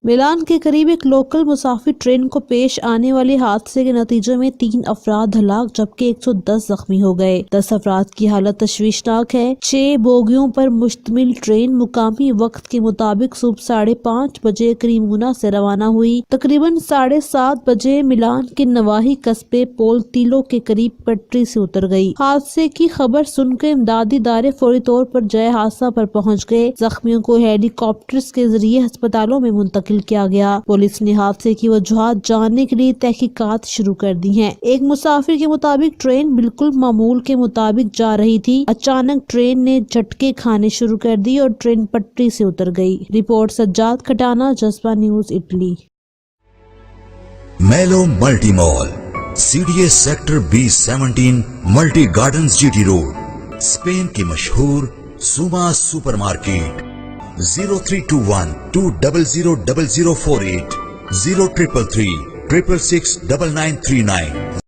मिलान के करीब एक लोकल मुसाफिर ट्रेन को पेश आने वाले हादसे के नतीजे में 3 अफराद हलाक जबकि 110 जख्मी हो गए। 10 अफराद की हालत तशवीशनाक है। 6 बोगियों पर मुश्तमिल ट्रेन मुकामी वक्त के मुताबिक सुबह 5:30 बजे क्रीमूना से रवाना हुई। तकरीबन 7:30 बजे मिलान के नवाही कस्बे पोल्तिलो के करीब पटरी से उतर गई। हादसे की खबर सुनकर इमदादी इदारे फौरी तौर पर जय हादसा पर पहुँच गए। जख्मियों को हेलीकॉप्टर्स के जरिए अस्पतालों में मुंतकिल किया गया। पुलिस ने हादसे की वजूहात जानने के लिए तहकीकात शुरू कर दी हैं। एक मुसाफिर के मुताबिक ट्रेन बिल्कुल मामूल के मुताबिक जा रही थी। अचानक ट्रेन ने झटके खाने शुरू कर दी और ट्रेन पटरी से उतर गई। रिपोर्ट सज्जाद खटाना, जज्बा न्यूज, इटली। मेलो multi mall, CDS sector B17, multi gardens, GT road, Spain की मशहूर सुमा सुपरमार्केट। 0321 2000048, 0333 666 9939।